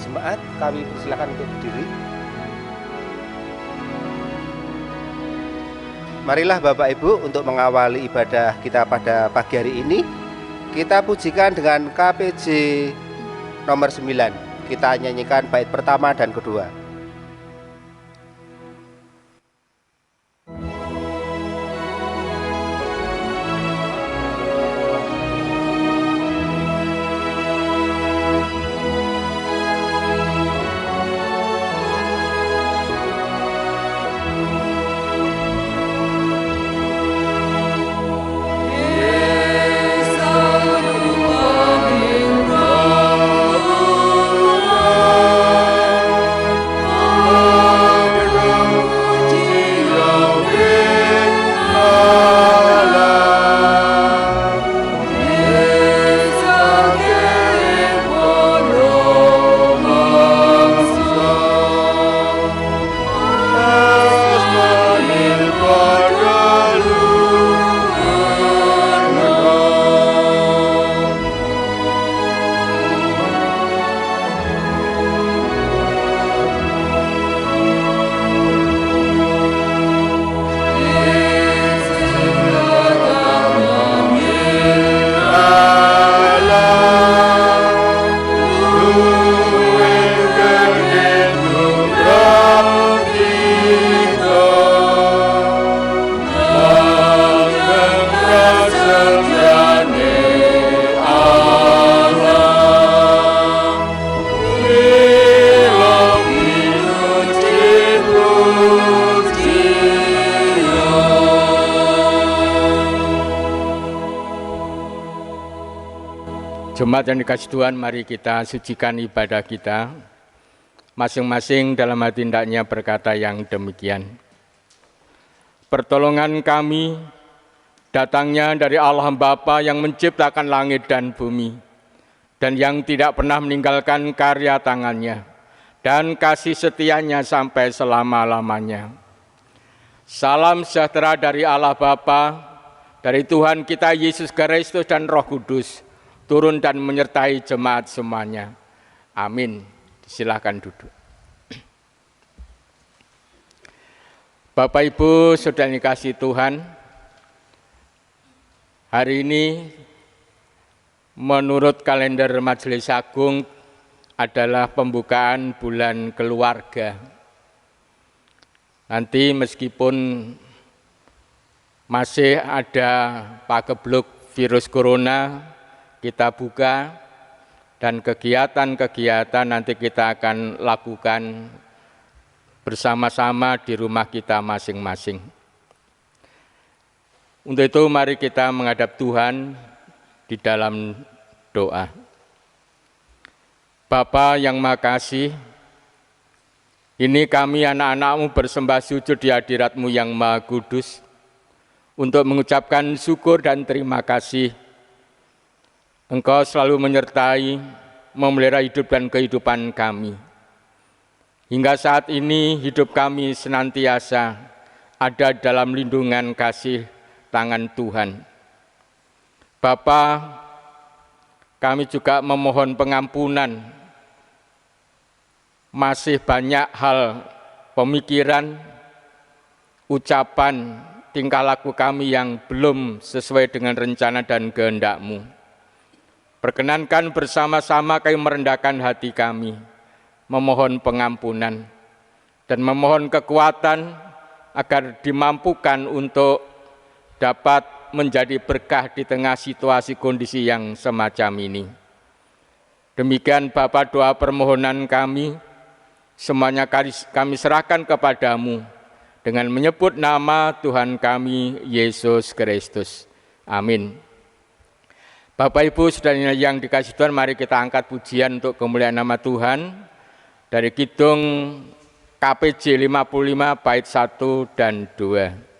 Jemaat, kami persilakan untuk berdiri. Marilah Bapak Ibu untuk mengawali ibadah kita pada pagi hari ini. Kita pujikan dengan KPJ nomor 9. Kita nyanyikan bait pertama dan kedua. Jemaat yang dikasih Tuhan, mari kita sucikan ibadah kita. Masing-masing dalam hati hendaknya berkata yang demikian. Pertolongan kami datangnya dari Allah Bapa yang menciptakan langit dan bumi, dan yang tidak pernah meninggalkan karya tangannya, dan kasih setianya sampai selama-lamanya. Salam sejahtera dari Allah Bapa, dari Tuhan kita Yesus Kristus dan Roh Kudus, turun dan menyertai jemaat semuanya. Amin. Silakan duduk. Bapak Ibu saudara dikasihi Tuhan, hari ini menurut kalender Majelis Agung adalah pembukaan bulan keluarga. Nanti meskipun masih ada pagebluk virus corona, kita buka, dan kegiatan-kegiatan nanti kita akan lakukan bersama-sama di rumah kita masing-masing. Untuk itu mari kita menghadap Tuhan di dalam doa. Bapa yang Maha Kasih, ini kami anak-anak-Mu bersembah sujud di hadirat-Mu yang Maha Kudus untuk mengucapkan syukur dan terima kasih. Engkau selalu menyertai, memelihara hidup dan kehidupan kami. Hingga saat ini hidup kami senantiasa ada dalam lindungan kasih tangan Tuhan. Bapa, kami juga memohon pengampunan. Masih banyak hal pemikiran, ucapan, tingkah laku kami yang belum sesuai dengan rencana dan kehendak-Mu. Perkenankan bersama-sama kami merendahkan hati kami, memohon pengampunan, dan memohon kekuatan agar dimampukan untuk dapat menjadi berkah di tengah situasi kondisi yang semacam ini. Demikian Bapa doa permohonan kami, semuanya kami serahkan kepadamu, dengan menyebut nama Tuhan kami, Yesus Kristus. Amin. Bapak Ibu saudara yang dikasihi Tuhan, mari kita angkat pujian untuk kemuliaan nama Tuhan dari kidung KPJ 55 bait 1 dan 2.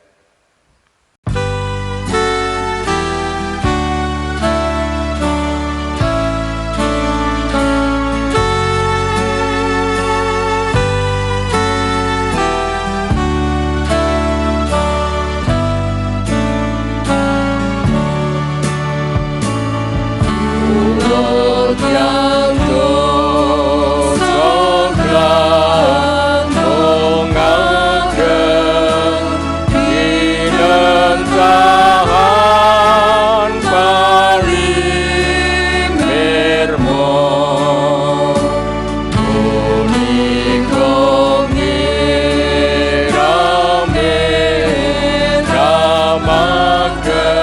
Yang dosa gantung ageng dinentahan paling mirmo unikong irame ramaken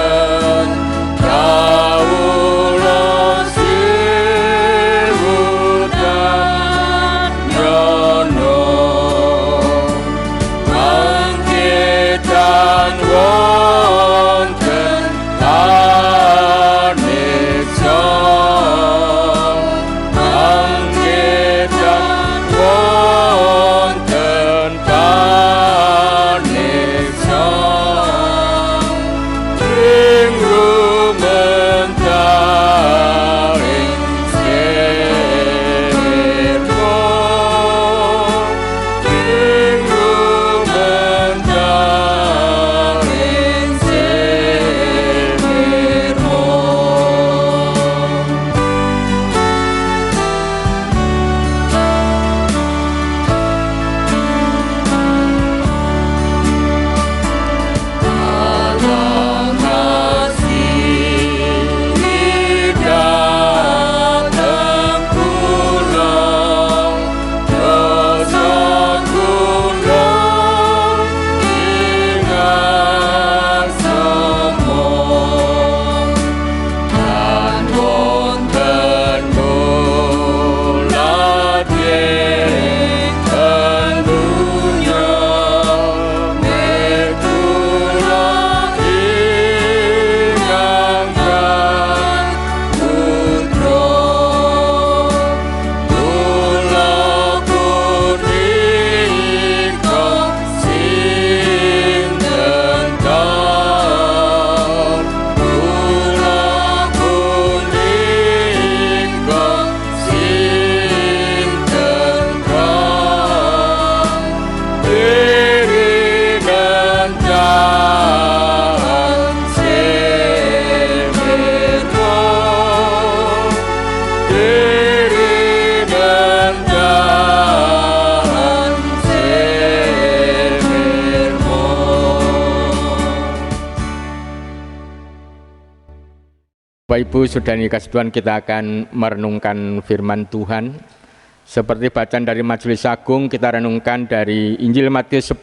Bapak Ibu saudara yang dikasihi Tuhan, kita akan merenungkan firman Tuhan. Seperti bacaan dari Majelis Agung, kita renungkan dari Injil Matius 10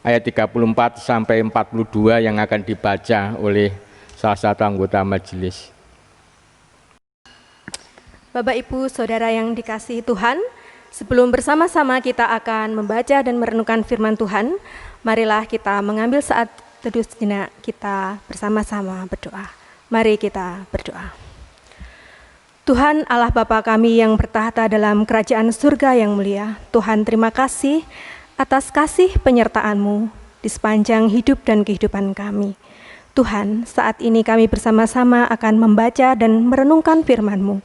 ayat 34 sampai 42 yang akan dibaca oleh salah satu anggota majelis. Bapak Ibu saudara yang dikasihi Tuhan, sebelum bersama-sama kita akan membaca dan merenungkan firman Tuhan, marilah kita mengambil saat teduh sejenak, kita bersama-sama berdoa. Mari kita berdoa. Tuhan Allah Bapa kami yang bertahta dalam kerajaan surga yang mulia, Tuhan terima kasih atas kasih penyertaan-Mu di sepanjang hidup dan kehidupan kami. Tuhan, saat ini kami bersama-sama akan membaca dan merenungkan firman-Mu.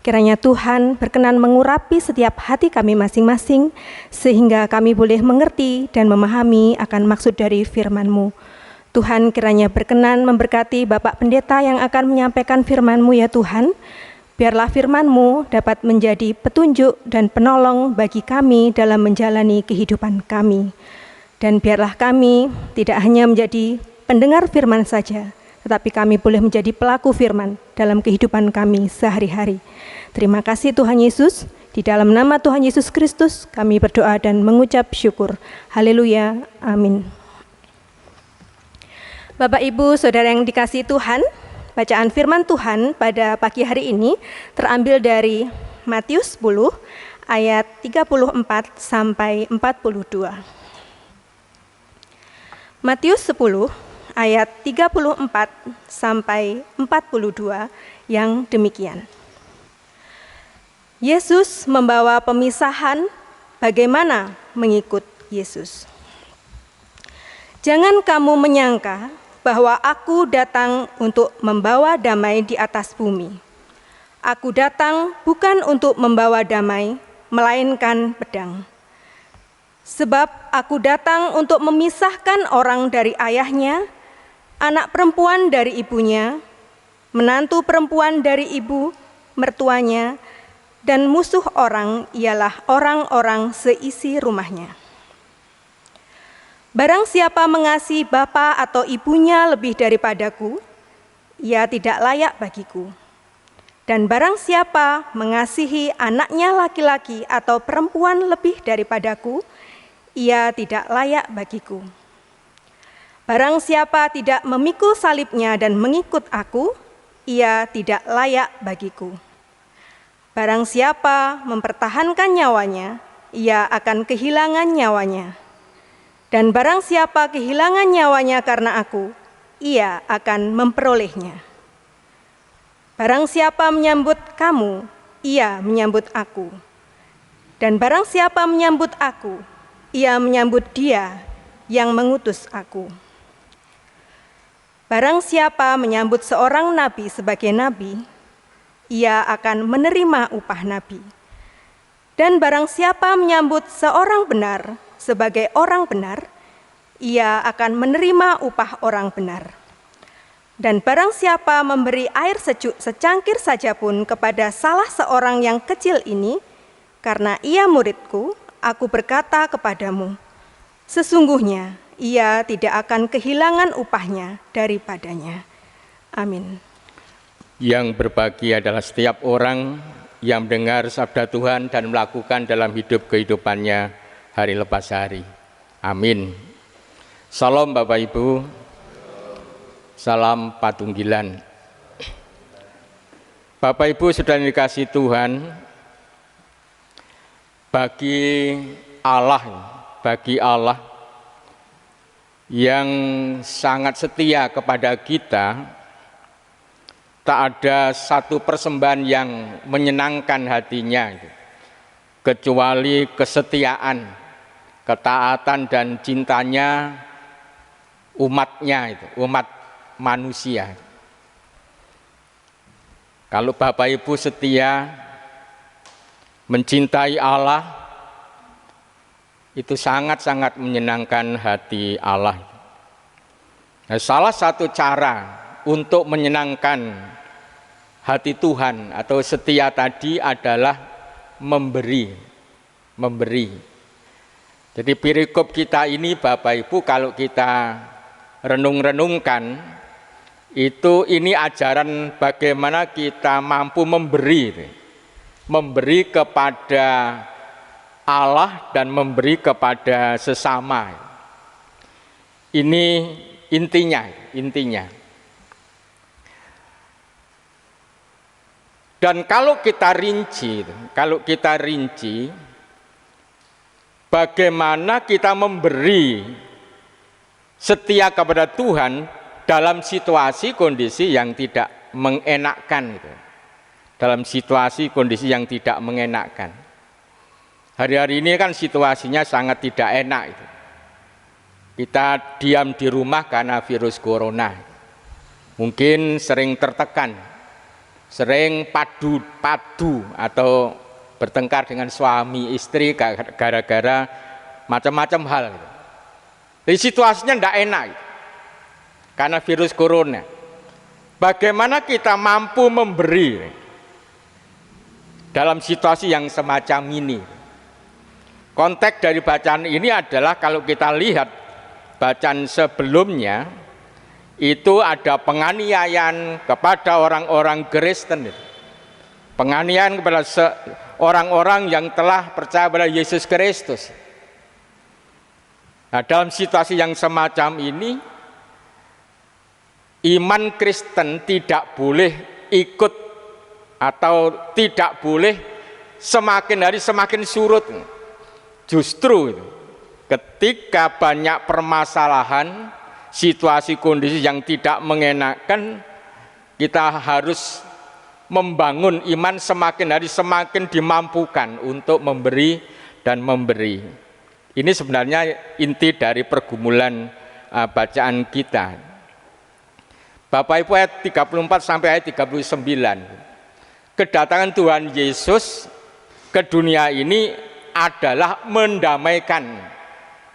Kiranya Tuhan berkenan mengurapi setiap hati kami masing-masing, sehingga kami boleh mengerti dan memahami akan maksud dari firman-Mu. Tuhan kiranya berkenan memberkati Bapak Pendeta yang akan menyampaikan firman-Mu ya Tuhan. Biarlah firman-Mu dapat menjadi petunjuk dan penolong bagi kami dalam menjalani kehidupan kami. Dan biarlah kami tidak hanya menjadi pendengar firman saja, tetapi kami boleh menjadi pelaku firman dalam kehidupan kami sehari-hari. Terima kasih Tuhan Yesus. Di dalam nama Tuhan Yesus Kristus kami berdoa dan mengucap syukur. Haleluya. Amin. Bapak Ibu Saudara yang dikasihi Tuhan, bacaan firman Tuhan pada pagi hari ini terambil dari Matius 10 ayat 34 sampai 42. Matius 10 ayat 34 sampai 42 yang demikian. Yesus membawa pemisahan bagaimana mengikut Yesus. Jangan kamu menyangka bahwa aku datang untuk membawa damai di atas bumi. Aku datang bukan untuk membawa damai, melainkan pedang. Sebab aku datang untuk memisahkan orang dari ayahnya, anak perempuan dari ibunya, menantu perempuan dari ibu mertuanya, dan musuh orang ialah orang-orang seisi rumahnya. Barang siapa mengasihi bapa atau ibunya lebih daripadaku, ia tidak layak bagiku. Dan barang siapa mengasihi anaknya laki-laki atau perempuan lebih daripadaku, ia tidak layak bagiku. Barang siapa tidak memikul salibnya dan mengikut aku, ia tidak layak bagiku. Barang siapa mempertahankan nyawanya, ia akan kehilangan nyawanya. Dan barang siapa kehilangan nyawanya karena aku, ia akan memperolehnya. Barang siapa menyambut kamu, ia menyambut aku. Dan barang siapa menyambut aku, ia menyambut dia yang mengutus aku. Barang siapa menyambut seorang nabi sebagai nabi, ia akan menerima upah nabi. Dan barang siapa menyambut seorang benar sebagai orang benar, ia akan menerima upah orang benar. Dan barang siapa memberi air sejuk secangkir saja pun kepada salah seorang yang kecil ini, karena ia muridku, aku berkata kepadamu, sesungguhnya ia tidak akan kehilangan upahnya daripadanya. Amin. Yang berbagi adalah setiap orang yang mendengar sabda Tuhan dan melakukan dalam kehidupannya hari lepas hari. Amin. Salam Bapak Ibu, salam patunggilan. Bapak Ibu sudah dikasih Tuhan, bagi Allah yang sangat setia kepada kita, tak ada satu persembahan yang menyenangkan hatinya kecuali kesetiaan, ketaatan dan cintanya umatnya, umat manusia. Kalau Bapak Ibu setia mencintai Allah, itu sangat-sangat menyenangkan hati Allah. Nah, salah satu cara untuk menyenangkan hati Tuhan atau setia tadi adalah memberi. Jadi perikop kita ini Bapak Ibu kalau kita renung-renungkan, ini ajaran bagaimana kita mampu memberi kepada Allah dan memberi kepada sesama. Ini intinya. Dan kalau kita rinci, bagaimana kita memberi setia kepada Tuhan dalam situasi kondisi yang tidak mengenakkan, dalam situasi kondisi yang tidak mengenakkan. Hari-hari ini kan situasinya sangat tidak enak. Kita diam di rumah karena virus corona. Mungkin sering tertekan, sering padu atau bertengkar dengan suami istri gara-gara macam-macam hal. Jadi situasinya tidak enak karena virus corona. Bagaimana kita mampu memberi dalam situasi yang semacam ini? Konteks dari bacaan ini adalah kalau kita lihat bacaan sebelumnya, itu ada penganiayaan kepada orang-orang Kristen. Penganiayaan kepada orang-orang yang telah percaya pada Yesus Kristus. Nah, dalam situasi yang semacam ini, iman Kristen tidak boleh ikut atau tidak boleh semakin hari semakin surut. Justru ketika banyak permasalahan, situasi kondisi yang tidak mengenakan, kita harus membangun iman semakin hari semakin dimampukan untuk memberi dan memberi. Ini sebenarnya inti dari pergumulan bacaan kita. Bapak Ibu, ayat 34 sampai ayat 39. Kedatangan Tuhan Yesus ke dunia ini adalah mendamaikan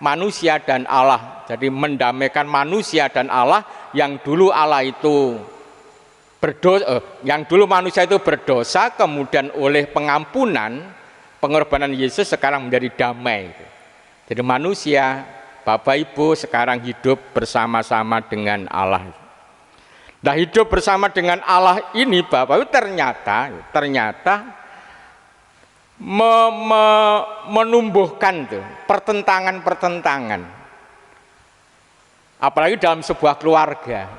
manusia dan Allah. Jadi mendamaikan manusia dan Allah yang dulu Allah itu yang dulu manusia itu berdosa, kemudian oleh pengampunan, pengorbanan Yesus sekarang menjadi damai. Jadi manusia, Bapak Ibu sekarang hidup bersama-sama dengan Allah. Nah, hidup bersama dengan Allah ini Bapak Ibu ternyata menumbuhkan tuh pertentangan-pertentangan. Apalagi dalam sebuah keluarga.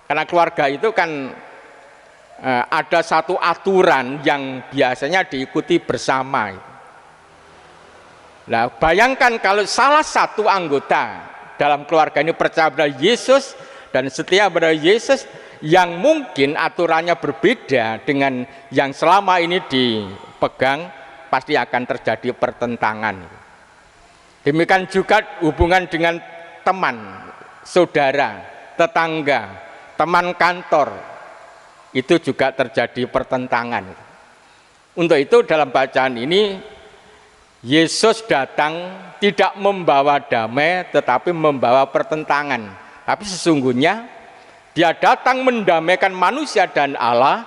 Karena keluarga itu kan ada satu aturan yang biasanya diikuti bersama. Nah, bayangkan kalau salah satu anggota dalam keluarga ini percaya pada Yesus dan setia pada Yesus, yang mungkin aturannya berbeda dengan yang selama ini dipegang, pasti akan terjadi pertentangan. Demikian juga hubungan dengan teman, saudara, tetangga, teman kantor, itu juga terjadi pertentangan. Untuk itu dalam bacaan ini Yesus datang tidak membawa damai tetapi membawa pertentangan. Tapi sesungguhnya Dia datang mendamaikan manusia dan Allah,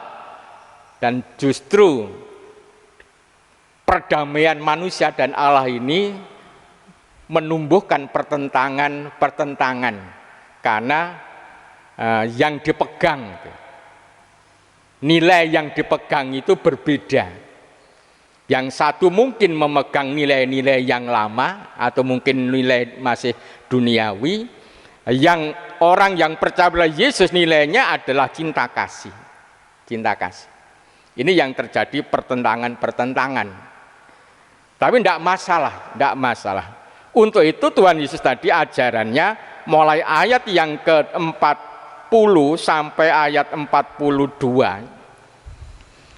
dan justru perdamaian manusia dan Allah ini menumbuhkan pertentangan karena yang dipegang, nilai yang dipegang itu berbeda. Yang satu mungkin memegang nilai-nilai yang lama atau mungkin nilai masih duniawi. Yang orang yang percaya pada Yesus nilainya adalah cinta kasih. Cinta kasih. Ini yang terjadi pertentangan. Tapi tidak masalah. Untuk itu Tuhan Yesus tadi ajarannya mulai ayat yang ke-40 sampai ayat 42.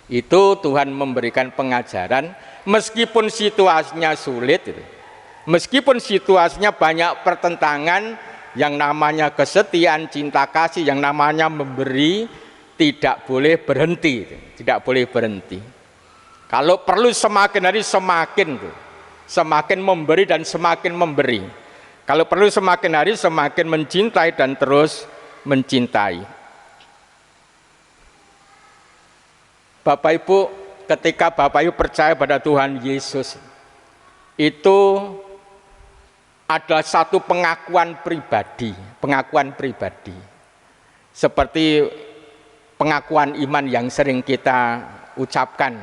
Itu Tuhan memberikan pengajaran meskipun situasinya sulit, meskipun situasinya banyak pertentangan, yang namanya kesetiaan, cinta kasih, yang namanya memberi tidak boleh berhenti, Kalau perlu semakin hari semakin memberi dan semakin memberi. Kalau perlu semakin hari semakin mencintai dan terus mencintai. Bapak Ibu, ketika Bapak Ibu percaya pada Tuhan Yesus, itu adalah satu pengakuan pribadi. Seperti pengakuan iman yang sering kita ucapkan.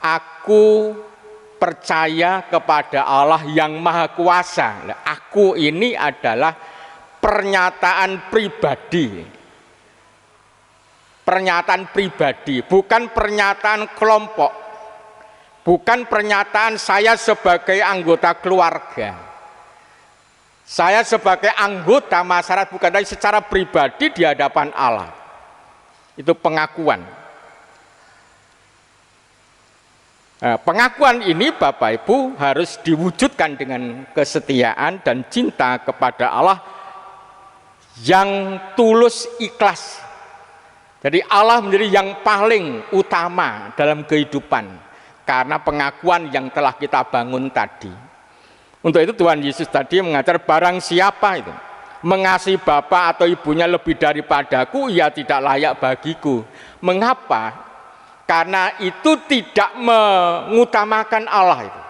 Aku percaya kepada Allah yang Maha Kuasa. Aku ini adalah pernyataan pribadi. Pernyataan pribadi, bukan pernyataan kelompok, bukan pernyataan saya sebagai anggota keluarga, saya sebagai anggota masyarakat, bukan, tapi secara pribadi di hadapan Allah. Itu pengakuan. Pengakuan ini Bapak Ibu harus diwujudkan dengan kesetiaan dan cinta kepada Allah yang tulus ikhlas. Jadi Allah menjadi yang paling utama dalam kehidupan karena pengakuan yang telah kita bangun tadi. Untuk itu Tuhan Yesus tadi mengajar barang siapa itu mengasihi bapak atau ibunya lebih daripadaku, ia tidak layak bagiku. Mengapa? Karena itu tidak mengutamakan Allah itu.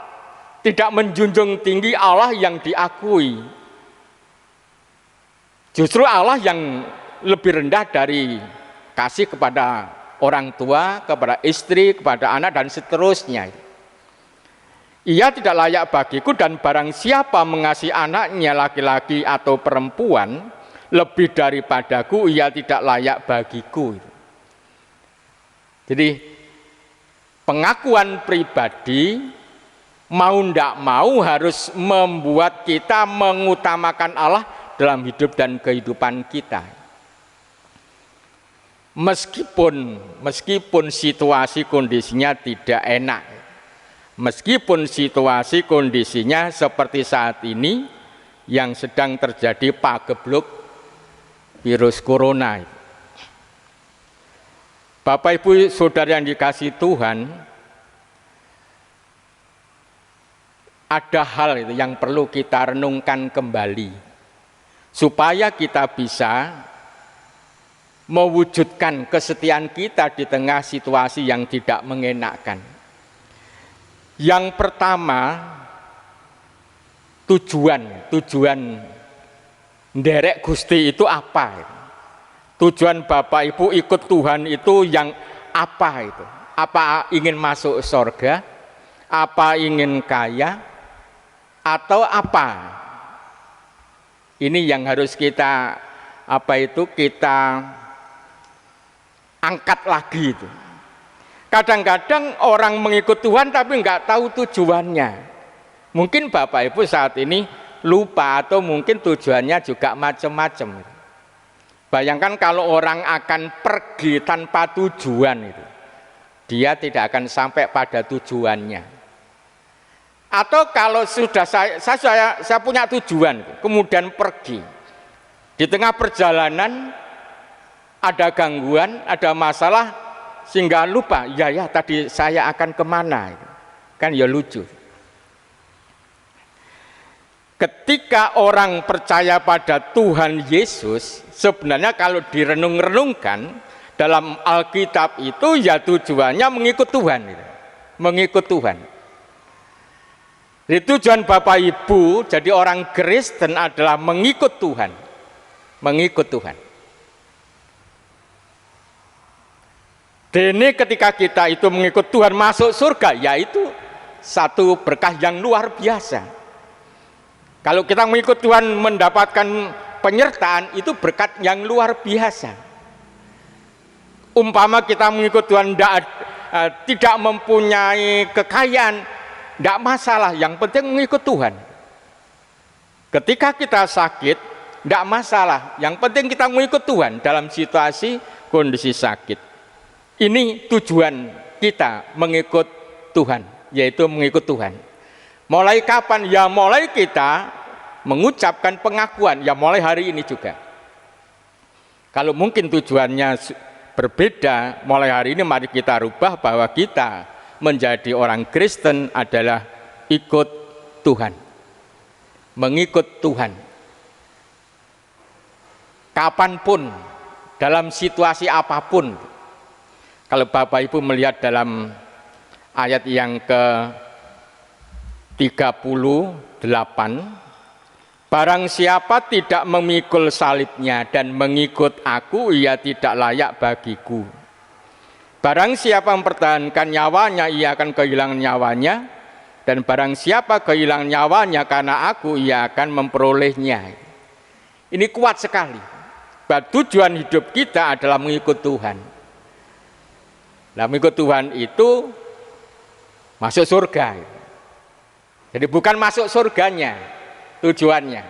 Tidak menjunjung tinggi Allah yang diakui. Justru Allah yang lebih rendah dari kasih kepada orang tua, kepada istri, kepada anak, dan seterusnya. Ia tidak layak bagiku, dan barang siapa mengasihi anaknya laki-laki atau perempuan lebih daripadaku, ia tidak layak bagiku. Jadi pengakuan pribadi mau tidak mau harus membuat kita mengutamakan Allah dalam hidup dan kehidupan kita. Meskipun situasi kondisinya tidak enak, meskipun situasi kondisinya seperti saat ini yang sedang terjadi pagebluk virus corona. Bapak Ibu Saudara yang dikasihi Tuhan, ada hal itu yang perlu kita renungkan kembali supaya kita bisa mewujudkan kesetiaan kita di tengah situasi yang tidak mengenakkan. Yang pertama, tujuan nderek Gusti itu apa? Tujuan Bapak Ibu ikut Tuhan itu yang apa itu? Apa ingin masuk surga? Apa ingin kaya? Atau apa? Ini yang harus kita kita angkat lagi itu. Kadang-kadang orang mengikut Tuhan tapi nggak tahu tujuannya. Mungkin Bapak Ibu saat ini lupa atau mungkin tujuannya juga macam-macam. Bayangkan kalau orang akan pergi tanpa tujuan itu, dia tidak akan sampai pada tujuannya. Atau kalau sudah saya punya tujuan, kemudian pergi, di tengah perjalanan ada gangguan, ada masalah, sehingga lupa, ya tadi saya akan kemana, kan ya lucu. Ketika orang percaya pada Tuhan Yesus, sebenarnya kalau direnung-renungkan dalam Alkitab itu ya tujuannya mengikut Tuhan, mengikut Tuhan. Jadi tujuan Bapak Ibu jadi orang Kristen adalah mengikut Tuhan, mengikut Tuhan. Dene ketika kita itu mengikut Tuhan masuk surga, yaitu satu berkah yang luar biasa. Kalau kita mengikut Tuhan mendapatkan penyertaan, itu berkat yang luar biasa. Umpama kita mengikut Tuhan tidak mempunyai kekayaan, tidak masalah, yang penting mengikut Tuhan. Ketika kita sakit, tidak masalah, yang penting kita mengikut Tuhan dalam situasi kondisi sakit. Ini tujuan kita mengikut Tuhan, yaitu mengikut Tuhan. Mulai kapan? Ya mulai kita mengucapkan pengakuan, ya mulai hari ini juga. Kalau mungkin tujuannya berbeda, mulai hari ini mari kita rubah bahwa kita menjadi orang Kristen adalah ikut Tuhan, mengikut Tuhan. Kapanpun, dalam situasi apapun. Kalau Bapak Ibu melihat dalam ayat yang ke-38, barang siapa tidak memikul salibnya dan mengikut aku, ia tidak layak bagiku. Barang siapa mempertahankan nyawanya, ia akan kehilangan nyawanya, dan barang siapa kehilangan nyawanya karena aku, ia akan memperolehnya. Ini kuat sekali. Bahwa tujuan hidup kita adalah mengikut Tuhan. Nah, mengikut Tuhan itu masuk surga. Jadi bukan masuk surganya tujuannya.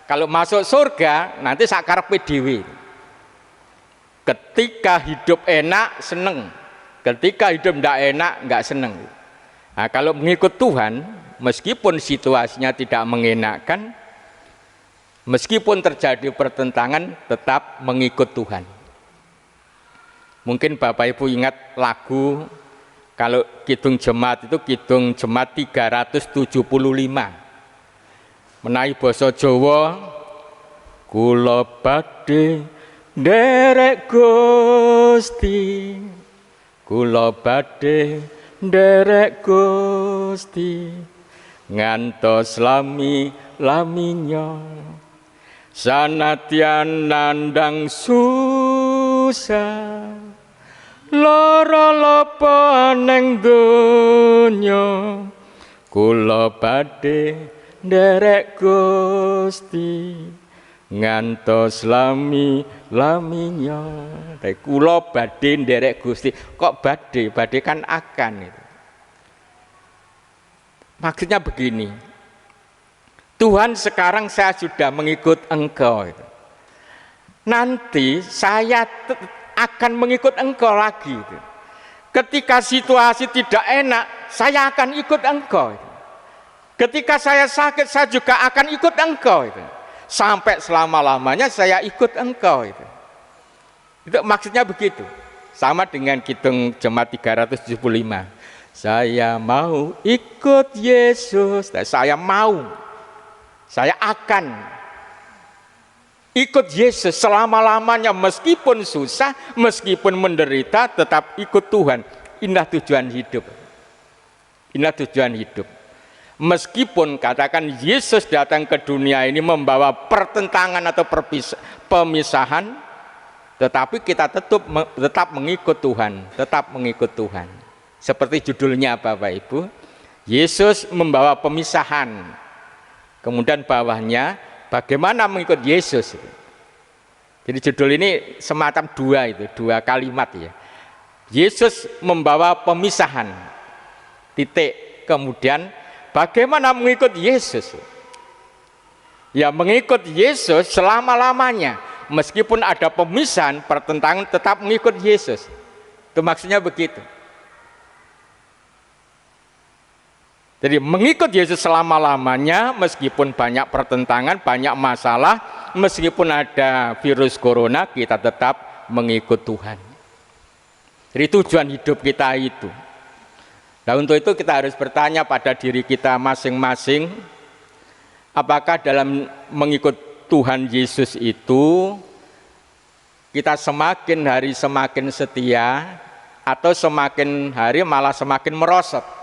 Kalau masuk surga nanti sakarepe dhewe. Ketika hidup enak seneng, ketika hidup tidak enak nggak seneng. Nah, kalau mengikut Tuhan, meskipun situasinya tidak mengenakan, meskipun terjadi pertentangan, tetap mengikut Tuhan. Mungkin Bapak Ibu ingat lagu, kalau Kidung Jemaat itu Kidung Jemaat 375. Menawi basa Jawa, kula badhe nderek Gusti, kula badhe nderek Gusti, ngantos lami-laminya, sanadyan nandang susah, lara lapa neng donya, kula badhe nderek Gusti, ngantos lami-laminya. Kula badhe nderek Gusti. Kok badhe? Badhe kan akan itu. Maksudnya begini, Tuhan sekarang saya sudah mengikut Engkau. Nanti saya akan mengikut Engkau lagi. Ketika situasi tidak enak, saya akan ikut Engkau. Ketika saya sakit, saya juga akan ikut Engkau. Sampai selama-lamanya saya ikut Engkau. Itu maksudnya begitu. Sama dengan Kidung Jemaat 375. Saya mau ikut Yesus. Saya mau. Saya akan ikut Yesus selama-lamanya, meskipun susah, meskipun menderita, tetap ikut Tuhan. Inilah tujuan hidup. Inilah tujuan hidup. Meskipun katakan Yesus datang ke dunia ini membawa pertentangan atau pemisahan, tetapi kita tetap mengikut Tuhan, tetap mengikut Tuhan. Seperti judulnya Bapak Ibu, Yesus membawa pemisahan. Kemudian bawahnya, bagaimana mengikut Yesus. Jadi judul ini semacam dua kalimat ya. Yesus membawa pemisahan, titik. Kemudian bagaimana mengikut Yesus. Ya, mengikut Yesus selama-lamanya. Meskipun ada pemisahan, pertentangan, tetap mengikut Yesus. Itu maksudnya begitu. Jadi mengikut Yesus selama-lamanya, meskipun banyak pertentangan, banyak masalah, meskipun ada virus corona, kita tetap mengikut Tuhan. Jadi tujuan hidup kita itu. Nah, untuk itu kita harus bertanya pada diri kita masing-masing, apakah dalam mengikut Tuhan Yesus itu kita semakin hari semakin setia, atau semakin hari malah semakin merosot.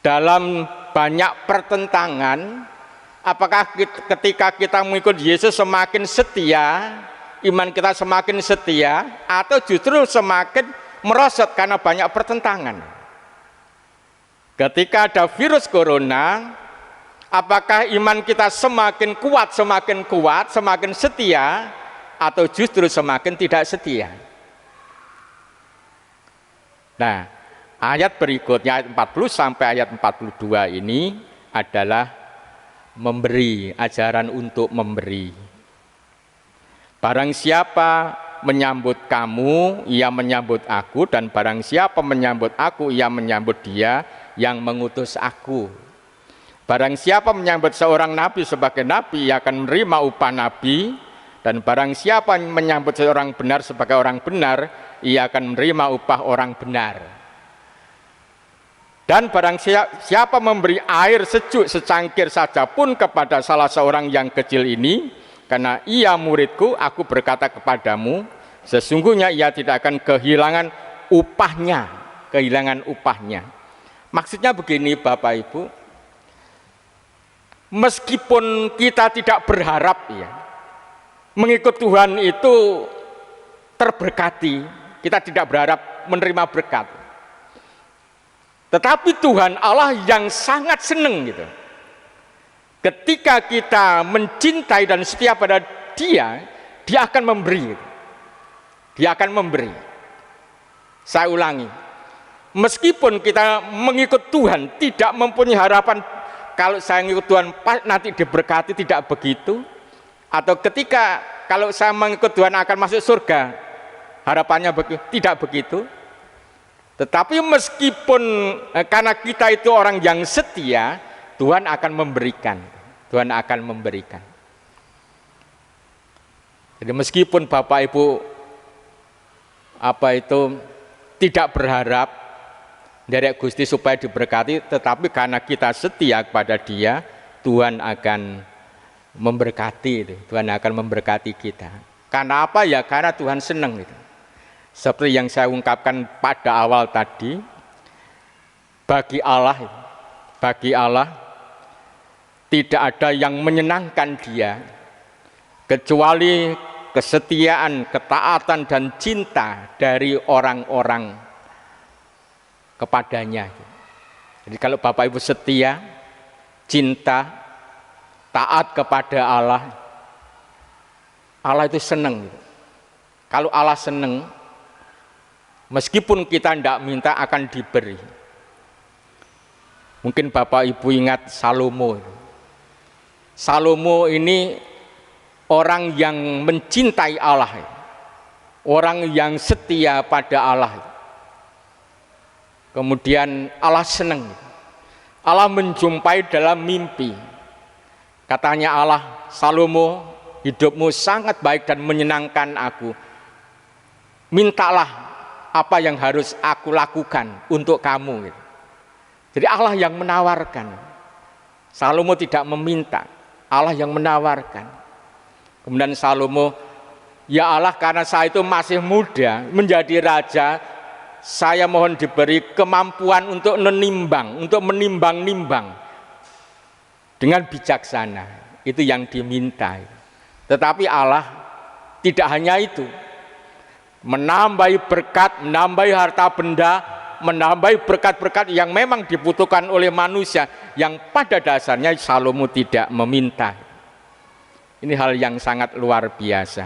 Dalam banyak pertentangan, apakah ketika kita mengikut Yesus semakin setia, iman kita semakin setia, atau justru semakin merosot karena banyak pertentangan? Ketika ada virus corona, apakah iman kita semakin kuat, semakin setia, atau justru semakin tidak setia? Nah, ayat berikutnya, ayat 40 sampai ayat 42 ini adalah memberi, ajaran untuk memberi. Barang siapa menyambut kamu, ia menyambut aku, dan barang siapa menyambut aku, ia menyambut dia yang mengutus aku. Barang siapa menyambut seorang nabi sebagai nabi, ia akan menerima upah nabi, dan barang siapa menyambut seorang benar sebagai orang benar, ia akan menerima upah orang benar. Dan barang siapa memberi air sejuk secangkir saja pun kepada salah seorang yang kecil ini, karena ia muridku, aku berkata kepadamu, sesungguhnya ia tidak akan kehilangan upahnya. Maksudnya begini Bapak Ibu, meskipun kita tidak berharap ya, mengikut Tuhan itu terberkati, kita tidak berharap menerima berkat. Tetapi Tuhan Allah yang sangat senang gitu. Ketika kita mencintai dan setia pada Dia, Dia akan memberi. Dia akan memberi. Saya ulangi, meskipun kita mengikut Tuhan tidak mempunyai harapan kalau saya mengikut Tuhan nanti diberkati, tidak begitu. Atau ketika kalau saya mengikut Tuhan akan masuk surga, harapannya tidak begitu. Tetapi meskipun karena kita itu orang yang setia, Tuhan akan memberikan. Tuhan akan memberikan. Jadi meskipun Bapak Ibu tidak berharap dari Gusti supaya diberkati, tetapi karena kita setia kepada Dia, Tuhan akan memberkati. Tuhan akan memberkati kita. Karena apa ya? Karena Tuhan senang gitu. Seperti yang saya ungkapkan pada awal tadi, bagi Allah tidak ada yang menyenangkan Dia kecuali kesetiaan, ketaatan dan cinta dari orang-orang kepadanya. Jadi kalau Bapak Ibu setia, cinta, taat kepada Allah, Allah itu senang. Kalau Allah senang, meskipun kita tidak minta akan diberi. Mungkin Bapak Ibu ingat Salomo. Salomo ini orang yang mencintai Allah, orang yang setia pada Allah. Kemudian Allah senang, Allah menjumpai dalam mimpi. Katanya Allah, Salomo, hidupmu sangat baik dan menyenangkan aku. Mintalah apa yang harus aku lakukan untuk kamu. Jadi Allah yang menawarkan. Salomo tidak meminta, Allah yang menawarkan. Kemudian Salomo, ya Allah, karena saya itu masih muda menjadi raja, saya mohon diberi kemampuan untuk menimbang-nimbang dengan bijaksana. Itu yang diminta. Tetapi Allah tidak hanya itu, menambahi berkat, menambahi harta benda, menambahi berkat-berkat yang memang dibutuhkan oleh manusia, yang pada dasarnya Salomo tidak meminta. Ini hal yang sangat luar biasa.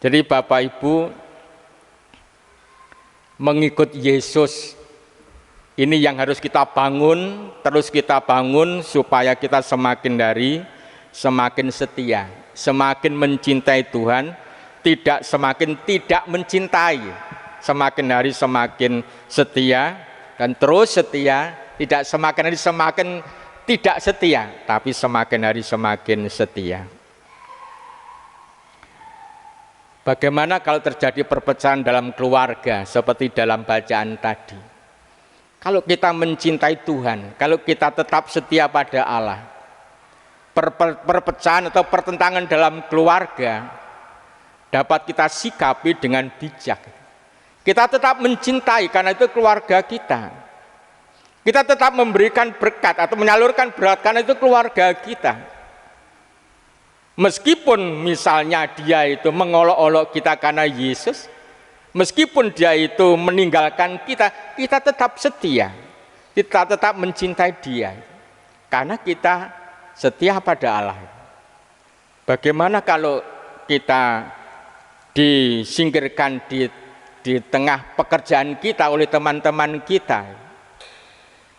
Jadi Bapak Ibu, mengikut Yesus ini yang harus kita bangun, terus kita bangun supaya kita semakin setia, semakin mencintai Tuhan, semakin tidak mencintai, semakin hari semakin setia, dan terus setia, tidak semakin hari semakin tidak setia, tapi semakin hari semakin setia. Bagaimana kalau terjadi perpecahan dalam keluarga seperti dalam bacaan tadi? Kalau kita mencintai Tuhan, kalau kita tetap setia pada Allah, perpecahan atau pertentangan dalam keluarga dapat kita sikapi dengan bijak. Kita tetap mencintai karena itu keluarga kita. Kita tetap memberikan berkat atau menyalurkan berkat karena itu keluarga kita. Meskipun misalnya dia itu mengolok-olok kita karena Yesus, meskipun dia itu meninggalkan kita, kita tetap setia. Kita tetap mencintai dia. Karena kita setia pada Allah. Bagaimana kalau kita disingkirkan di tengah pekerjaan kita oleh teman-teman kita?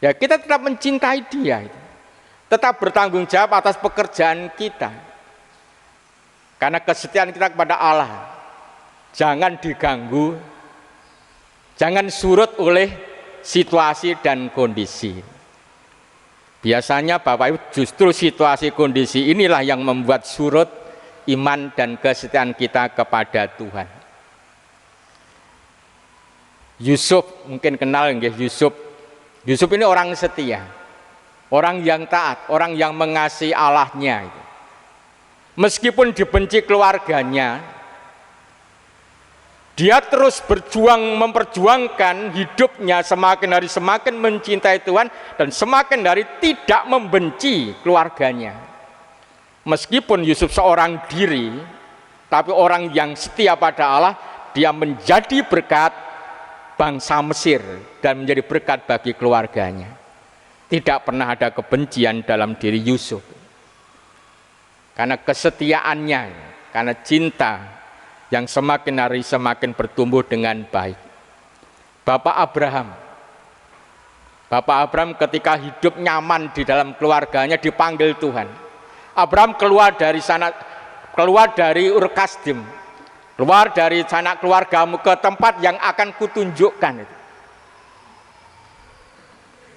Ya, kita tetap mencintai dia. Tetap bertanggung jawab atas pekerjaan kita. Karena kesetiaan kita kepada Allah jangan diganggu, jangan surut oleh situasi dan kondisi. Biasanya Bapak Ibu, justru situasi kondisi inilah yang membuat surut iman dan kesetiaan kita kepada Tuhan. Yusuf, mungkin kenal nggih Yusuf. Yusuf ini orang setia, orang yang taat, orang yang mengasihi Allahnya. Meskipun dibenci keluarganya, dia terus memperjuangkan hidupnya semakin hari semakin mencintai Tuhan dan semakin hari tidak membenci keluarganya. Meskipun Yusuf seorang diri, tapi orang yang setia pada Allah, dia menjadi berkat bangsa Mesir dan menjadi berkat bagi keluarganya. Tidak pernah ada kebencian dalam diri Yusuf. Karena kesetiaannya, karena cinta yang semakin hari semakin bertumbuh dengan baik. Bapak Abraham ketika hidup nyaman di dalam keluarganya dipanggil Tuhan. Abraham keluar dari sana, keluar dari Ur Kasdim, keluar dari sanak keluargamu ke tempat yang akan kutunjukkan.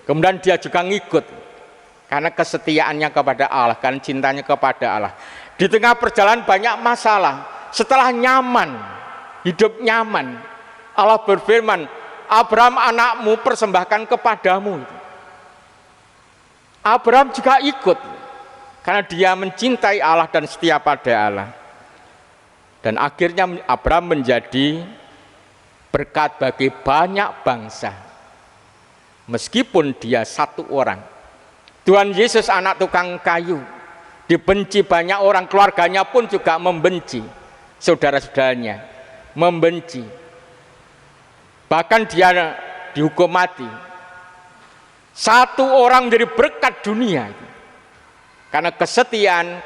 Kemudian dia juga ngikut karena kesetiaannya kepada Allah, karena cintanya kepada Allah. Di tengah perjalanan banyak masalah, setelah nyaman, hidup nyaman, Allah berfirman, Abraham anakmu persembahkan kepadamu. Abraham juga ikut karena dia mencintai Allah dan setia pada Allah. Dan akhirnya Abraham menjadi berkat bagi banyak bangsa. Meskipun dia satu orang. Tuhan Yesus anak tukang kayu, dibenci banyak orang, keluarganya pun juga membenci, saudara-saudaranya membenci. Bahkan dia dihukum mati. Satu orang menjadi berkat dunia karena kesetiaan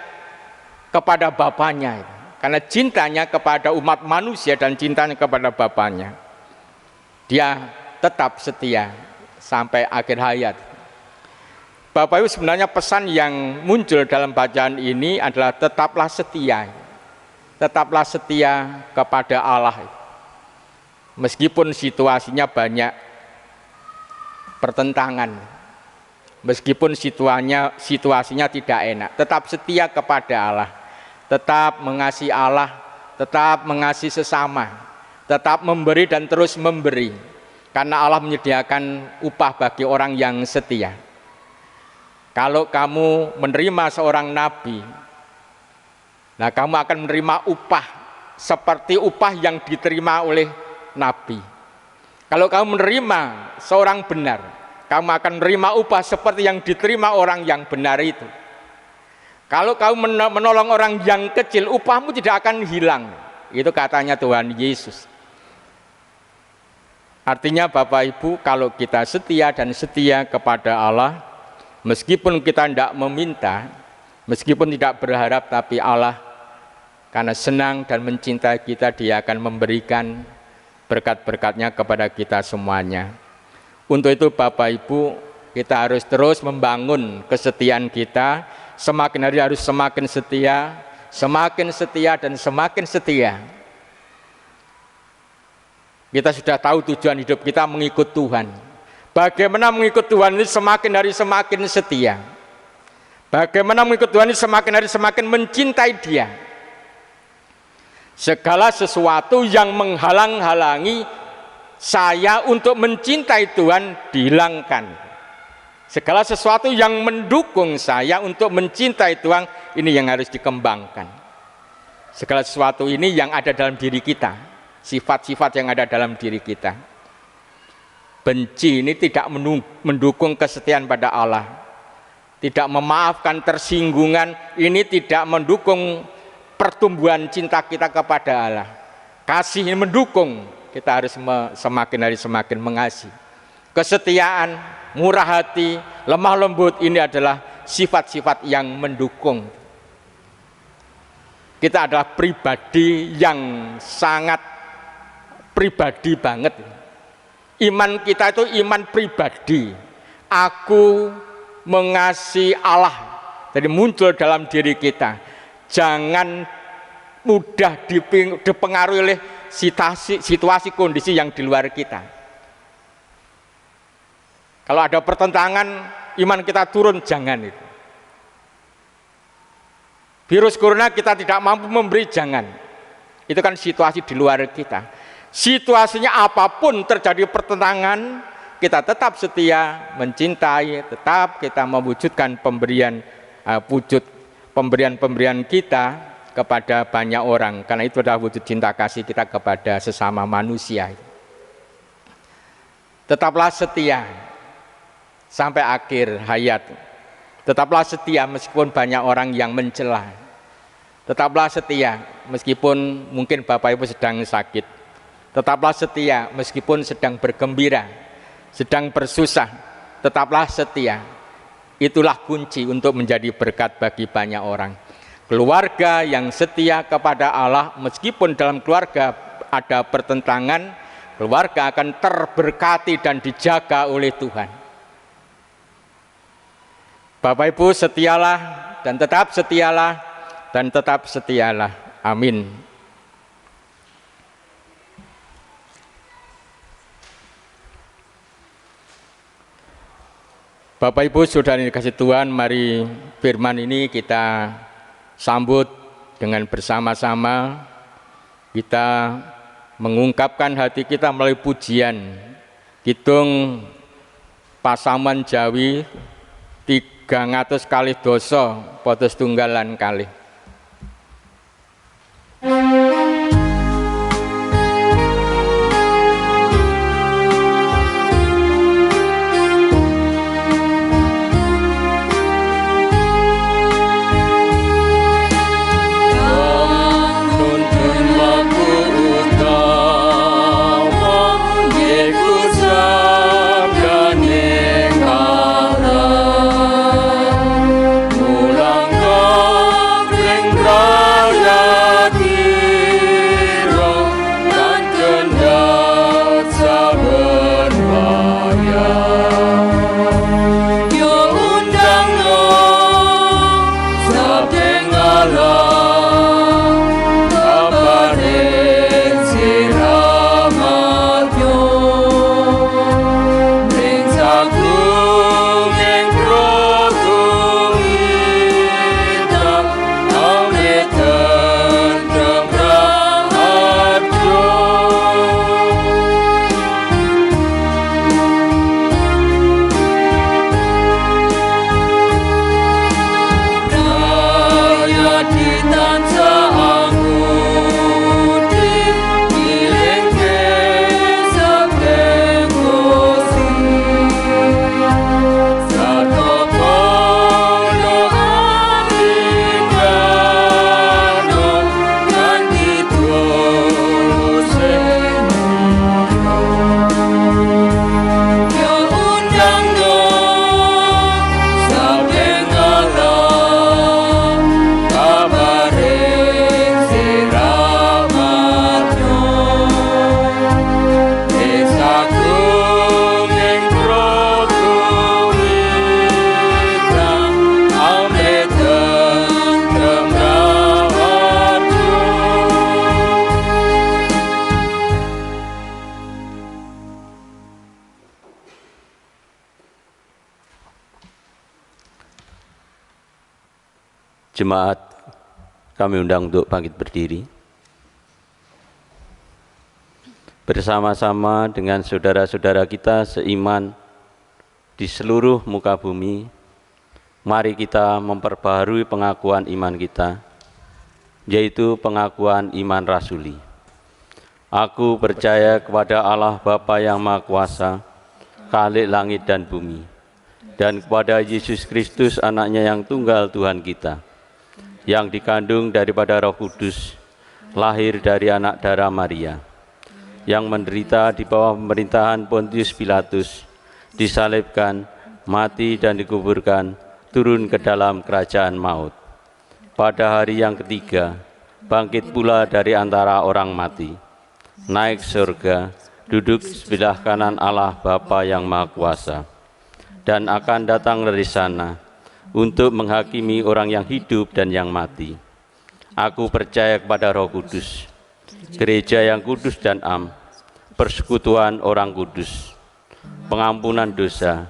kepada bapaknya, karena cintanya kepada umat manusia dan cintanya kepada bapaknya. Dia tetap setia sampai akhir hayat. Bapak Ibu, sebenarnya pesan yang muncul dalam bacaan ini adalah tetaplah setia. Tetaplah setia kepada Allah. Meskipun situasinya banyak pertentangan, meskipun situasinya tidak enak, tetap setia kepada Allah, tetap mengasihi Allah, tetap mengasihi sesama, tetap memberi dan terus memberi, karena Allah menyediakan upah bagi orang yang setia. Kalau kamu menerima seorang nabi, nah kamu akan menerima upah seperti upah yang diterima oleh nabi. Kalau kamu menerima seorang benar, kamu akan menerima upah seperti yang diterima orang yang benar itu. Kalau kamu menolong orang yang kecil, upahmu tidak akan hilang. Itu katanya Tuhan Yesus. Artinya Bapak Ibu, kalau kita setia dan setia kepada Allah, meskipun kita tidak meminta, meskipun tidak berharap, tapi Allah karena senang dan mencintai kita, Dia akan memberikan berkat-berkatnya kepada kita semuanya. Untuk itu Bapak Ibu, kita harus terus membangun kesetiaan kita, semakin hari harus semakin setia dan semakin setia. Kita sudah tahu tujuan hidup kita mengikut Tuhan. Bagaimana mengikut Tuhan ini semakin hari semakin setia. Bagaimana mengikut Tuhan ini semakin hari semakin mencintai Dia. Segala sesuatu yang menghalang-halangi saya untuk mencintai Tuhan dihilangkan. Segala sesuatu yang mendukung saya untuk mencintai Tuhan, ini yang harus dikembangkan. Segala sesuatu ini yang ada dalam diri kita, sifat-sifat yang ada dalam diri kita. Benci ini tidak mendukung kesetiaan pada Allah, tidak memaafkan tersinggungan, ini tidak mendukung pertumbuhan cinta kita kepada Allah. Kasih ini mendukung, kita harus semakin hari semakin mengasihi. Kesetiaan, murah hati, lemah lembut, ini adalah sifat-sifat yang mendukung. Kita adalah pribadi yang sangat pribadi banget. Iman kita itu iman pribadi. Aku mengasihi Allah. Jadi muncul dalam diri kita. Jangan mudah dipengaruhi oleh situasi kondisi yang di luar kita. Kalau ada pertentangan, iman kita turun, jangan itu. Virus corona kita tidak mampu memberi, jangan. Itu kan situasi di luar kita. Situasinya apapun terjadi pertentangan, kita tetap setia, mencintai, tetap kita mewujudkan pemberian kita kepada banyak orang, karena itu adalah wujud cinta kasih kita kepada sesama manusia. Tetaplah setia sampai akhir hayat. Tetaplah setia meskipun banyak orang yang mencela. Tetaplah setia meskipun mungkin Bapak Ibu sedang sakit. Tetaplah setia meskipun sedang bergembira, sedang bersusah. Tetaplah setia. Itulah kunci untuk menjadi berkat bagi banyak orang. Keluarga yang setia kepada Allah, meskipun dalam keluarga ada pertentangan, keluarga akan terberkati dan dijaga oleh Tuhan. Bapak Ibu, setialah dan tetap setialah dan tetap setialah. Amin. Bapak Ibu saudara dikasih Tuhan, mari firman ini kita sambut dengan bersama-sama. Kita mengungkapkan hati kita melalui pujian Kidung Pasaman Jawi 300 kali dosa pada setunggalan kali. Mulang kau ring raya di Jemaat kami undang untuk bangkit berdiri. Bersama-sama dengan saudara-saudara kita seiman di seluruh muka bumi, mari kita memperbaharui pengakuan iman kita, yaitu pengakuan iman rasuli. Aku percaya kepada Allah Bapa yang Maha Kuasa, Khalik langit dan bumi, dan kepada Yesus Kristus anaknya yang tunggal Tuhan kita, yang dikandung daripada Roh Kudus, lahir dari anak darah Maria, yang menderita di bawah pemerintahan Pontius Pilatus, disalibkan, mati dan dikuburkan, turun ke dalam kerajaan maut. Pada hari yang ketiga, bangkit pula dari antara orang mati, naik surga, duduk sebelah kanan Allah Bapa yang Maha Kuasa, dan akan datang dari sana untuk menghakimi orang yang hidup dan yang mati. Aku percaya kepada Roh Kudus, gereja yang kudus dan am, persekutuan orang kudus, pengampunan dosa,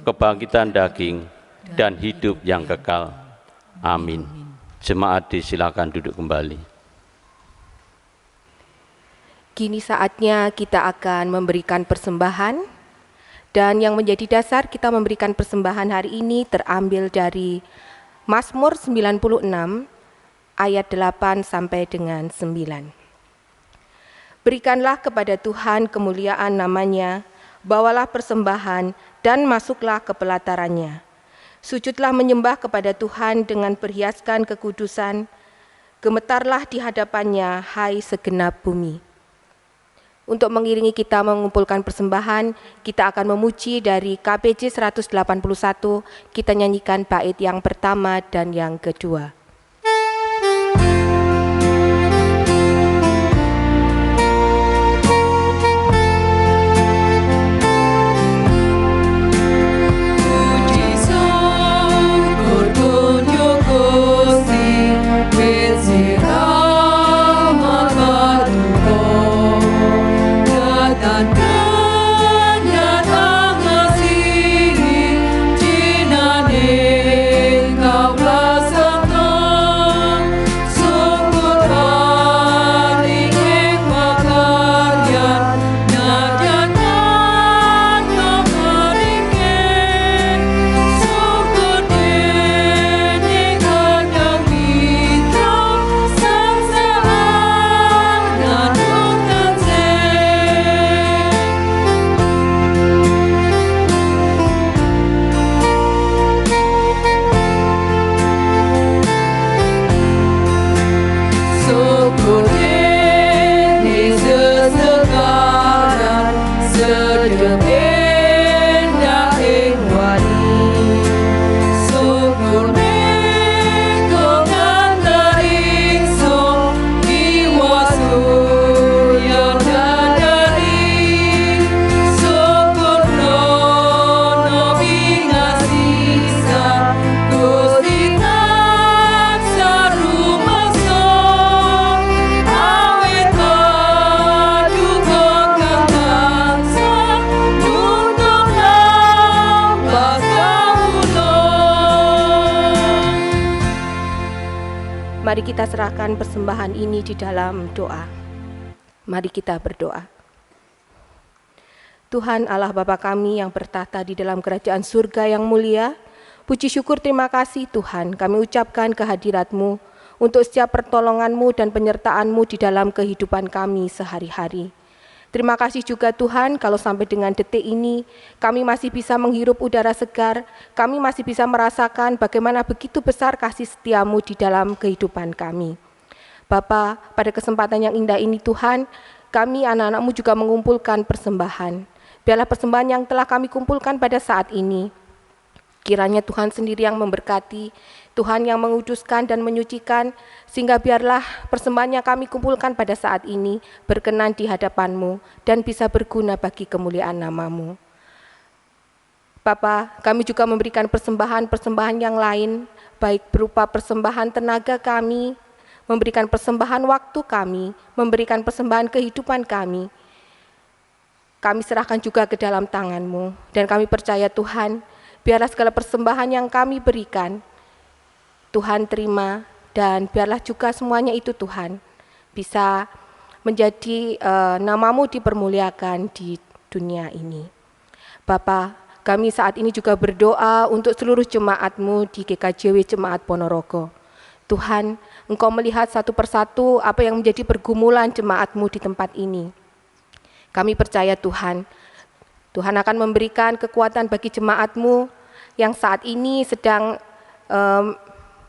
kebangkitan daging, dan hidup yang kekal. Amin. Jemaat disilakan duduk kembali. Kini saatnya kita akan memberikan persembahan, dan yang menjadi dasar kita memberikan persembahan hari ini terambil dari Mazmur 96 ayat 8 sampai dengan 9. Berikanlah kepada Tuhan kemuliaan namanya, bawalah persembahan dan masuklah ke pelatarannya. Sujudlah menyembah kepada Tuhan dengan perhiaskan kekudusan, gemetarlah di hadapannya hai segenap bumi. Untuk mengiringi kita mengumpulkan persembahan, kita akan memuji dari KPJ 181, kita nyanyikan bait yang pertama dan yang kedua. Mari kita serahkan persembahan ini di dalam doa. Mari kita berdoa. Tuhan Allah Bapa kami yang bertahta di dalam kerajaan surga yang mulia, puji syukur terima kasih Tuhan kami ucapkan kehadirat-Mu untuk setiap pertolongan-Mu dan penyertaan-Mu di dalam kehidupan kami sehari-hari. Terima kasih juga Tuhan kalau sampai dengan detik ini kami masih bisa menghirup udara segar, kami masih bisa merasakan bagaimana begitu besar kasih setia-Mu di dalam kehidupan kami. Bapa, pada kesempatan yang indah ini Tuhan, kami anak-anak-Mu juga mengumpulkan persembahan. Biarlah persembahan yang telah kami kumpulkan pada saat ini, kiranya Tuhan sendiri yang memberkati, Tuhan yang menguduskan dan menyucikan, sehingga biarlah persembahan yang kami kumpulkan pada saat ini berkenan di hadapan-Mu dan bisa berguna bagi kemuliaan nama-Mu. Bapa, kami juga memberikan persembahan-persembahan yang lain, baik berupa persembahan tenaga kami, memberikan persembahan waktu kami, memberikan persembahan kehidupan kami. Kami serahkan juga ke dalam tangan-Mu, dan kami percaya Tuhan, biarlah segala persembahan yang kami berikan, Tuhan terima, dan biarlah juga semuanya itu Tuhan bisa menjadi namamu dipermuliakan di dunia ini. Bapa, kami saat ini juga berdoa untuk seluruh jemaat-Mu di GKJW Jemaat Ponorogo. Tuhan, Engkau melihat satu persatu apa yang menjadi pergumulan jemaat-Mu di tempat ini. Kami percaya Tuhan akan memberikan kekuatan bagi jemaat-Mu yang saat ini sedang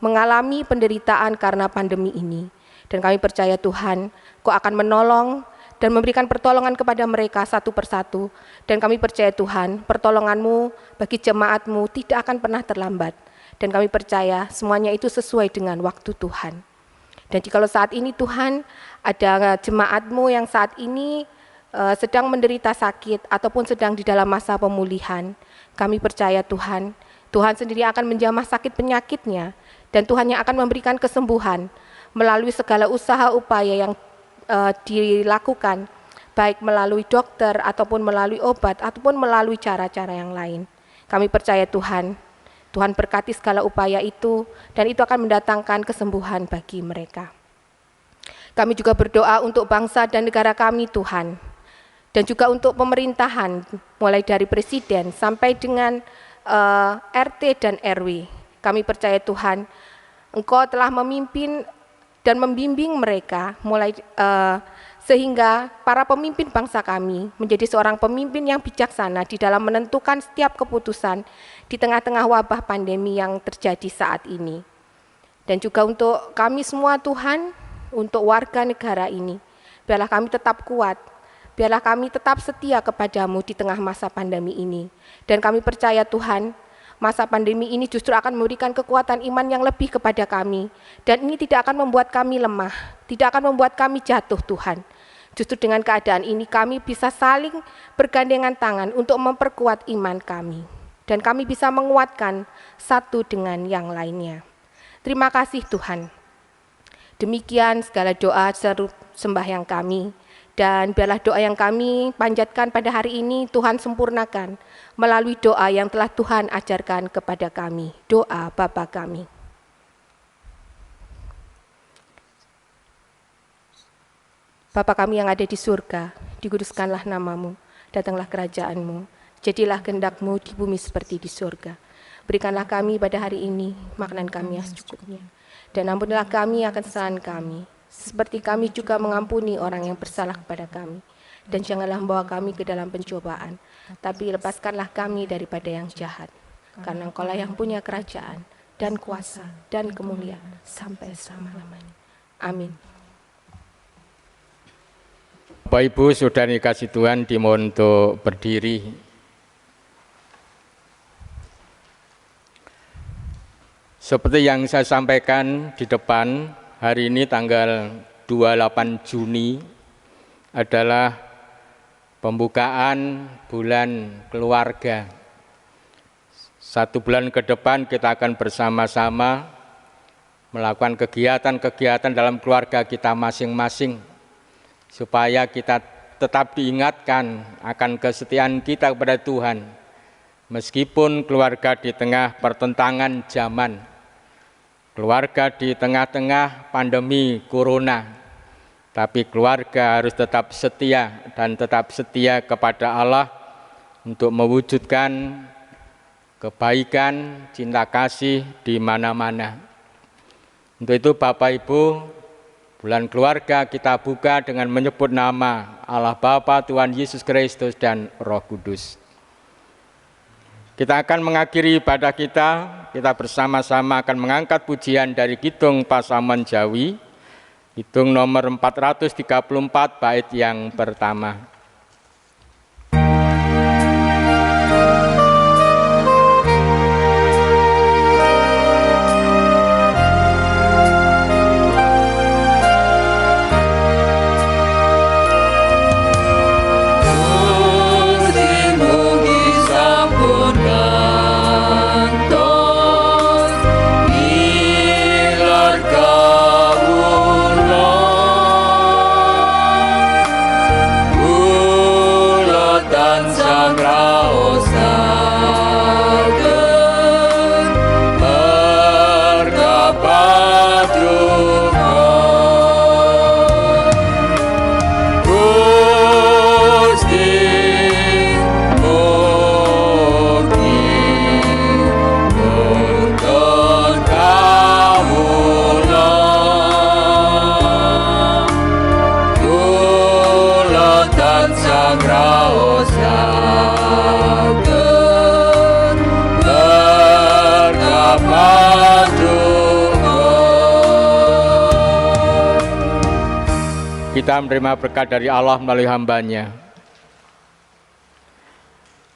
mengalami penderitaan karena pandemi ini. Dan kami percaya Tuhan, Kau akan menolong dan memberikan pertolongan kepada mereka satu persatu. Dan kami percaya Tuhan, pertolongan-Mu bagi jemaat-Mu tidak akan pernah terlambat. Dan kami percaya semuanya itu sesuai dengan waktu Tuhan. Dan jikalau saat ini Tuhan, ada jemaat-Mu yang saat ini sedang menderita sakit ataupun sedang di dalam masa pemulihan, kami percaya Tuhan sendiri akan menjamah sakit penyakitnya, dan Tuhan yang akan memberikan kesembuhan melalui segala usaha upaya yang dilakukan, baik melalui dokter ataupun melalui obat ataupun melalui cara-cara yang lain. Kami percaya Tuhan berkati segala upaya itu, dan itu akan mendatangkan kesembuhan bagi mereka. Kami juga berdoa untuk bangsa dan negara kami Tuhan, dan juga untuk pemerintahan mulai dari presiden sampai dengan RT dan RW. Kami percaya Tuhan, Engkau telah memimpin dan membimbing mereka mulai sehingga para pemimpin bangsa kami menjadi seorang pemimpin yang bijaksana di dalam menentukan setiap keputusan di tengah-tengah wabah pandemi yang terjadi saat ini. Dan juga untuk kami semua Tuhan, untuk warga negara ini, biarlah kami tetap kuat, biarlah kami tetap setia kepada-Mu di tengah masa pandemi ini. Dan kami percaya Tuhan, masa pandemi ini justru akan memberikan kekuatan iman yang lebih kepada kami. Dan ini tidak akan membuat kami lemah, tidak akan membuat kami jatuh Tuhan. Justru dengan keadaan ini kami bisa saling bergandengan tangan untuk memperkuat iman kami. Dan kami bisa menguatkan satu dengan yang lainnya. Terima kasih Tuhan. Demikian segala doa seru sembahyang kami. Dan biarlah doa yang kami panjatkan pada hari ini Tuhan sempurnakan melalui doa yang telah Tuhan ajarkan kepada kami. Doa Bapa kami. Bapa kami yang ada di surga, dikuduskanlah nama-Mu, datanglah kerajaan-Mu, jadilah kehendak-Mu di bumi seperti di surga. Berikanlah kami pada hari ini makanan kami yang secukupnya, dan ampunilah kami akan kesalahan kami, seperti kami juga mengampuni orang yang bersalah kepada kami. Dan janganlah membawa kami ke dalam pencobaan, tapi lepaskanlah kami daripada yang jahat. Karena Engkau-lah yang punya kerajaan, dan kuasa, dan kemuliaan, sampai selama-lamanya. Amin. Bapak Ibu Saudara dikasih Tuhan, dimohon untuk berdiri. Seperti yang saya sampaikan di depan, hari ini tanggal 28 Juni adalah pembukaan bulan keluarga. 1 bulan ke depan kita akan bersama-sama melakukan kegiatan-kegiatan dalam keluarga kita masing-masing, supaya kita tetap diingatkan akan kesetiaan kita kepada Tuhan. Meskipun keluarga di tengah pertentangan zaman, keluarga di tengah-tengah pandemi corona, tapi keluarga harus tetap setia dan tetap setia kepada Allah untuk mewujudkan kebaikan, cinta kasih di mana-mana. Untuk itu Bapak Ibu, bulan keluarga kita buka dengan menyebut nama Allah Bapa, Tuhan Yesus Kristus, dan Roh Kudus. Kita akan mengakhiri ibadah kita bersama-sama akan mengangkat pujian dari Kidung Pasaman Jawi, Kidung nomor 434 bait yang pertama. Ku kita menerima berkat dari Allah melalui hamba-Nya.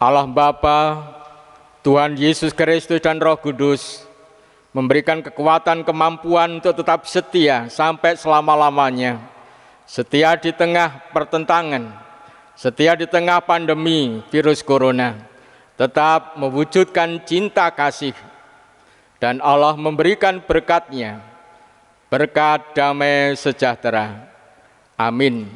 Allah Bapa, Tuhan Yesus Kristus dan Roh Kudus memberikan kekuatan kemampuan untuk tetap setia sampai selama-lamanya, setia di tengah pertentangan, setia di tengah pandemi virus corona, tetap mewujudkan cinta kasih, dan Allah memberikan berkat-Nya, berkat damai sejahtera. Amin.